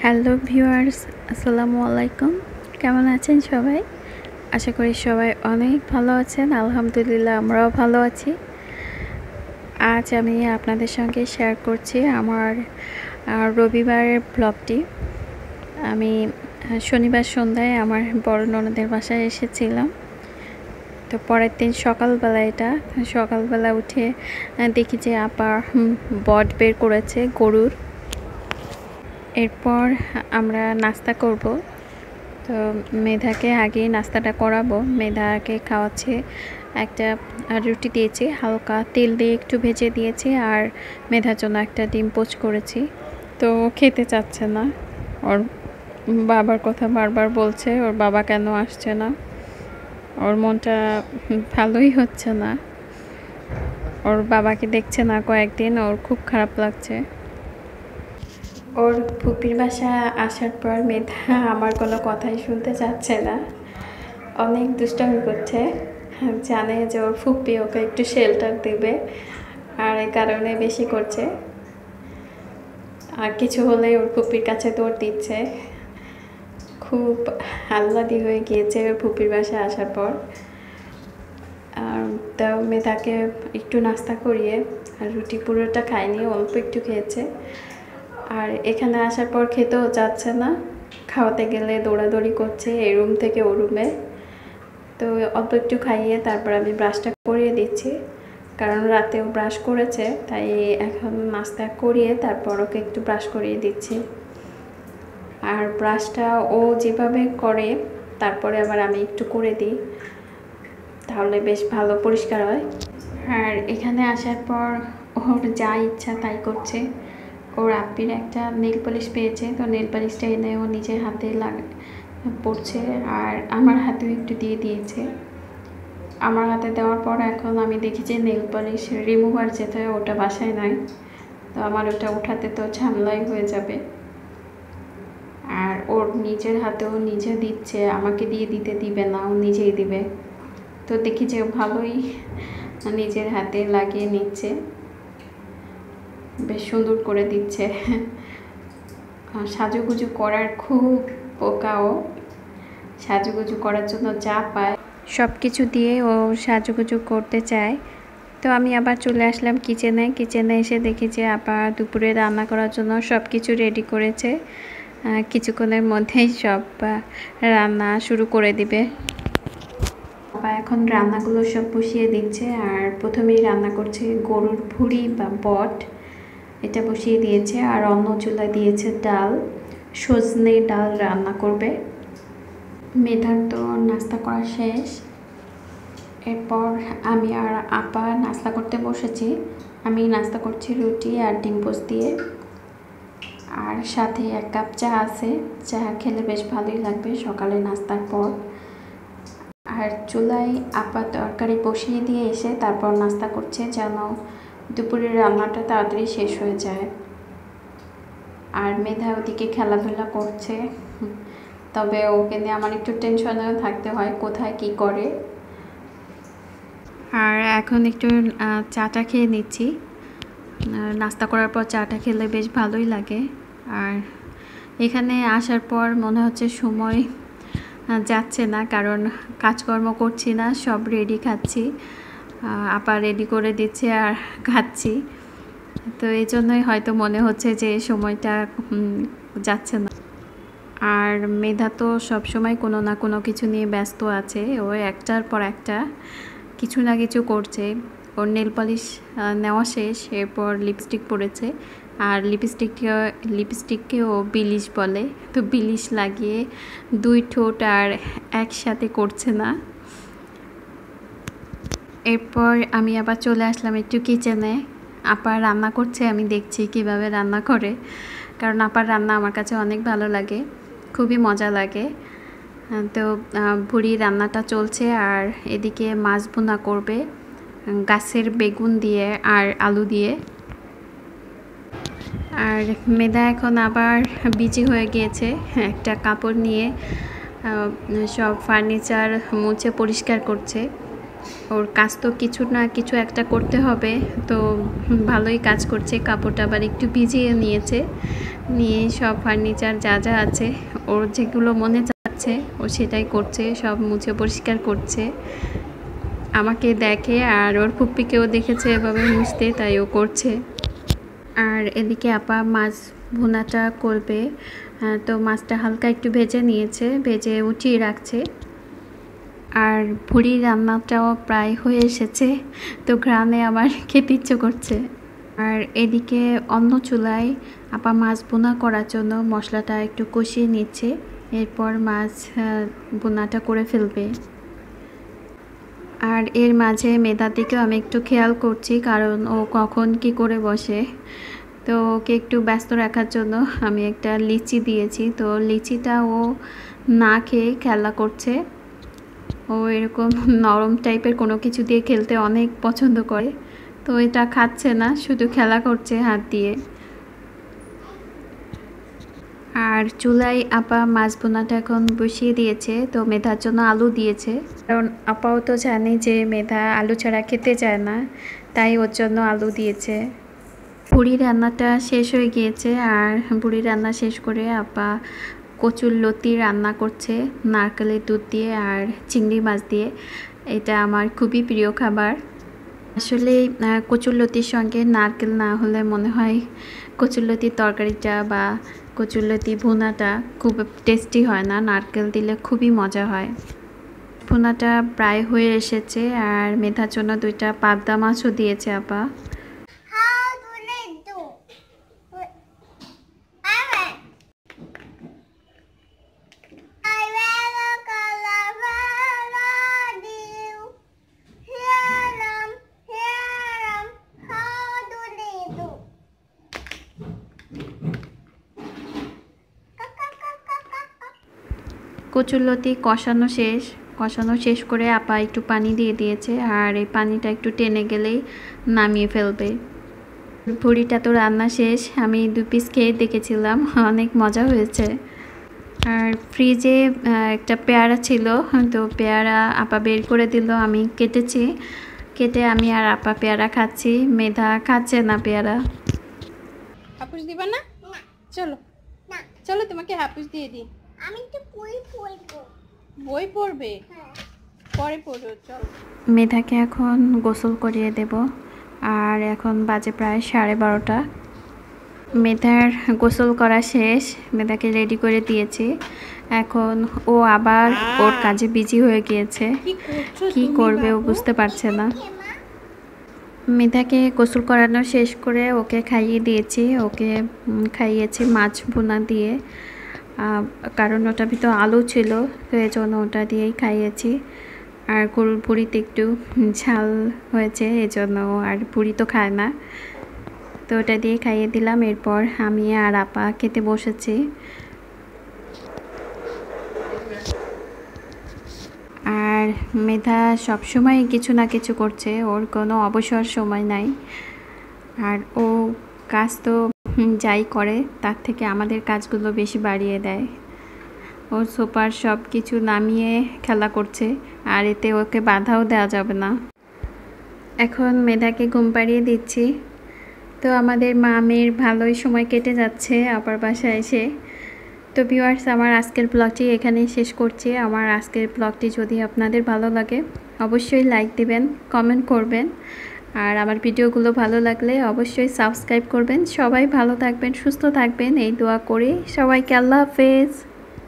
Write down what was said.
Hello viewers, আসসালামু আলাইকুম। কেমন আছেন সবাই? আশা করি সবাই অনেক ভালো আছেন। আলহামদুলিল্লাহ আমরাও ভালো আছি। আজ আমি আপনাদের সঙ্গে শেয়ার করছি আমার রবিবারের ব্লগটি। আমি শনিবার সন্ধ্যায় আমার বড় ননদের বাসায় এসেছিলাম। তো পরের দিন সকালবেলা উঠে দেখি যে আপা বট বের করেছে গরুর। এরপর আমরা নাস্তা করব। তো মেধাকে আগেই নাস্তাটা করাবো। মেধাকে খাওয়াচ্ছে, একটা রুটি দিয়েছি, হালকা তেল দিয়ে একটু ভেজে দিয়েছি, আর মেধার জন্য একটা ডিম পোচ করেছি। তো খেতে চাচ্ছে না, ওর বাবার কথা বারবার বলছে, ওর বাবা কেন আসছে না। ওর মনটা ভালোই হচ্ছে না, ওর বাবাকে দেখছে না কয়েকদিন, ওর খুব খারাপ লাগছে। ওর ফুপির বাসা আসার পর মেধা আমার কোনো কথাই শুনতে চাচ্ছে না, অনেক দুষ্টামি করছে। জানে যে ওর ফুপি ওকে একটু শেল্টার দেবে, আর এই কারণে বেশি করছে। আর কিছু হলে ওর ফুপির কাছে দৌড় দিচ্ছে। খুব আহ্লাদি হয়ে গিয়েছে ওর ফুপির বাসা আসার পর। তাও মেধাকে একটু নাস্তা করিয়ে, আর রুটি পুরোটা খায়নি, অল্প একটু খেয়েছে। আর এখানে আসার পর খেতেও চাচ্ছে না, খাওয়াতে গেলে দৌড়াদৌড়ি করছে এই রুম থেকে ও রুমে। তো অল্প একটু খাইয়ে তারপর আমি ব্রাশটা করিয়ে দিচ্ছি, কারণ রাতেও ব্রাশ করেছে, তাই এখন নাস্তা করিয়ে তারপর ওকে একটু ব্রাশ করিয়ে দিচ্ছি। আর ব্রাশটা ও যেভাবে করে তারপরে আবার আমি একটু করে দিই, তাহলে বেশ ভালো পরিষ্কার হয়। আর এখানে আসার পর ওর যা ইচ্ছা তাই করছে। ওর আপ্পির একটা নেল পলিশ পেয়েছে, তো নেল পলিশটা এনে ও নিজের হাতে পড়ছে, আর আমার হাতেও একটু দিয়ে দিয়েছে। আমার হাতে দেওয়ার পর এখন আমি দেখি যে নেল পলিশ রিমুভার যেটা ওটা বাসায় নাই, তো আমার ওটা উঠাতে তো ঝামেলাই হয়ে যাবে। আর ওর নিজের হাতেও নিজে দিচ্ছে, আমাকে দিয়ে দিবে না, ও নিজেই দিবে। তো দেখি যে ভালোই নিজের হাতে লাগিয়ে নিচ্ছে, বেশ সুন্দর করে দিচ্ছে। সাজুগুজু করার খুব পোকাও, সাজুগুজু করার জন্য যা পায় সব কিছু দিয়ে ও সাজুগুজু করতে চায়। তো আমি আবার চলে আসলাম কিচেনে এসে দেখি যে আপা দুপুরে রান্না করার জন্য সব কিছু রেডি করেছে। কিছুক্ষণের মধ্যেই সব রান্না শুরু করে দিবে। আপা এখন রান্নাগুলো সব বসিয়ে দিচ্ছে, আর প্রথমেই রান্না করছে গরুর ভুঁড়ি বা বট, এটা বসিয়ে দিয়েছে। আর অন্য চুলা দিয়েছে ডাল, সজনে ডাল রান্না করবে। মেধার তো নাস্তা করা শেষ। এরপর আমি আর আপা নাস্তা করতে বসেছি। আমি নাস্তা করছি রুটি আর ডিম পোচ দিয়ে, আর সাথে 1 কাপ চা আছে। চা খেলে বেশ ভালোই লাগবে সকালে নাস্তার পর। আর চুলায় আপা তরকারি বসিয়ে দিয়ে এসে তারপর নাস্তা করছে, যেন দুপুরের রান্নাটা তাড়াতাড়ি শেষ হয়ে যায়। আর মেধা ওদিকে খেলাধুলা করছে, তবে ওকে নিয়ে আমার একটু টেনশনেও থাকতে হয়, কোথায় কি করে। আর এখন একটু চাটা খেয়ে নিচ্ছি। নাস্তা করার পর চাটা খেলে বেশ ভালোই লাগে। আর এখানে আসার পর মনে হচ্ছে সময় যাচ্ছে না, কারণ কাজকর্ম করছি না, সব রেডি খাচ্ছি, আপা রেডি করে দিচ্ছে আর খাচ্ছি। তো এই জন্যই হয়তো মনে হচ্ছে যে সময়টা যাচ্ছে না। আর মেধা তো সবসময় কোনো না কোনো কিছু নিয়ে ব্যস্ত আছে, ও একটার পর একটা কিছু না কিছু করছে। ওর নেল পলিশ নেওয়া শেষ, এরপর লিপস্টিক পরেছে, আর লিপস্টিককে ও বিলিশ বলে, তো বিলিশ লাগিয়ে 2 ঠোঁট আর একসাথে করছে না। এরপর আমি আবার চলে আসলাম একটু কিচেনে। আপা রান্না করছে, আমি দেখছি কিভাবে রান্না করে, কারণ আপার রান্না আমার কাছে অনেক ভালো লাগে, খুবই মজা লাগে। তো ভুড়ি রান্নাটা চলছে, আর এদিকে মাছ ভুনা করবে গাছের বেগুন দিয়ে আর আলু দিয়ে। আর মেধা এখন আবার বিজি হয়ে গিয়েছে, একটা কাপড় নিয়ে সব ফার্নিচার মুছে পরিষ্কার করছে। ওর কাজ তো কিছু না কিছু একটা করতে হবে, তো ভালোই কাজ করছে। কাপড়টা আবার একটু ভিজিয়ে নিয়েছে, নিয়ে সব ফার্নিচার যা যা আছে ওর যেগুলো মনে চাচ্ছে ও সেটাই করছে, সব মুছে পরিষ্কার করছে। আমাকে দেখে আর ওর ফুপ্পিকেও দেখেছে এভাবে মুছতে, তাই ও করছে। আর এদিকে আপা মাছ ভুনাটা করবে, তো মাছটা হালকা একটু ভেজে নিয়েছে, ভেজে উঠিয়ে রাখছে। আর ভুড়ি রান্নাটাও প্রায় হয়ে এসেছে, তো ঘ্রাণে আমার খেতে ইচ্ছে করছে। আর এদিকে অন্য চুলায় আপা মাছ বোনা করার জন্য মশলাটা একটু কষিয়ে নিচ্ছে, এরপর মাছ বোনাটা করে ফেলবে। আর এর মাঝে মেধার দিকেও আমি একটু খেয়াল করছি, কারণ ও কখন কি করে বসে। তো ওকে একটু ব্যস্ত রাখার জন্য আমি একটা লিচি দিয়েছি, তো লিচিটা ও না খেয়ে খেলা করছে। ও এরকম নরম টাইপের কোনো কিছু দিয়ে খেলতে অনেক পছন্দ করে, তো এটা খাচ্ছে না, শুধু খেলা করছে হাত দিয়ে। আর চুলায় আপা মাছ বোনাটা এখন বসিয়ে দিয়েছে, তো মেধার জন্য আলু দিয়েছে, কারণ আপাও তো জানে যে মেধা আলু ছাড়া খেতে চায় না, তাই ওর জন্য আলু দিয়েছে। বুড়ি রান্নাটা শেষ হয়ে গিয়েছে, আর বুড়ি রান্না শেষ করে আপা কচুরলতি রান্না করছে নারকেলের দুধ দিয়ে আর চিংড়ি মাছ দিয়ে। এটা আমার খুবই প্রিয় খাবার। আসলে কচুরলতির সঙ্গে নারকেল না হলে মনে হয় কচুরলতির তরকারিটা বা কচুরলতি ভুনাটা খুব টেস্টি হয় না, নারকেল দিলে খুবই মজা হয়। ভুনাটা প্রায় হয়ে এসেছে, আর মেধার জন্য 2টা পাবদা মাছও দিয়েছে আপা। কচুরলতি কষানো শেষ করে আপা একটু পানি দিয়ে দিয়েছে, আর এই পানিটা একটু টেনে গেলেই নামিয়ে ফেলবে। ভুড়িটা তো রান্না শেষ, আমি 2 পিস খেয়ে দেখেছিলাম, অনেক মজা হয়েছে। আর ফ্রিজে একটা পেয়ারা ছিল, তো পেয়ারা আপা বের করে দিল, আমি কেটে আমি আর আপা পেয়ারা খাচ্ছি। মেধা খাচ্ছে না পেয়ারা। হাপুস দিবা না? চলো চলো তোমাকে হাপুস দিয়ে দিই। আমি তো বই পড়বো। বই পড়বে? পরে পড়ো, চলো। মেধাকে এখন গোসল করিয়ে দেব, আর এখন বাজে প্রায় 12:30। মেধার গোসল করা শেষ, মেধাকে রেডি করে দিয়েছি। এখন ও আবার ওর কাজে বিজি হয়ে গিয়েছে, কি করবে ও বুঝতে পারছে না। মেধাকে গোসল করানো শেষ করে ওকে খাইয়ে দিয়েছি, ওকে খাইয়েছি মাছ ভুনা দিয়ে, কারণ ওটার ভিতর আলু ছিল, তো এই জন্য ওটা দিয়েই খাইয়েছি। আর গরুর বুড়িতে একটু ঝাল হয়েছে, এই জন্য আর বুড়ি তো খায় না, তো ওটা দিয়ে খাইয়ে দিলাম। এরপর আমি আর আপা খেতে বসেছি। আর মেধা সবসময় কিছু না কিছু করছে, ওর কোনো অবসর সময় নাই। আর ও কাজ তো যাই করে তার থেকে আমাদের কাজগুলো বেশি বাড়িয়ে দেয়। ও সুপার সব কিছু নামিয়ে খেলা করছে, আর এতে ওকে বাধাও দেওয়া যাবে না। এখন মেধাকে ঘুম পাড়িয়ে দিচ্ছি। তো আমাদের মামের ভালোই সময় কেটে যাচ্ছে আপার বাসায় এসে। তো ভিউয়ার্স, আমার আজকের ব্লগটি এখানেই শেষ করছি। আমার আজকের ব্লগটি যদি আপনাদের ভালো লাগে অবশ্যই লাইক দিবেন, কমেন্ট করবেন, আর আমার ভিডিওগুলো ভালো লাগলে অবশ্যই সাবস্ক্রাইব করবেন। সবাই ভালো থাকবেন, সুস্থ থাকবেন, এই দোয়া করি। সবাইকে আল্লাহ হাফেজ।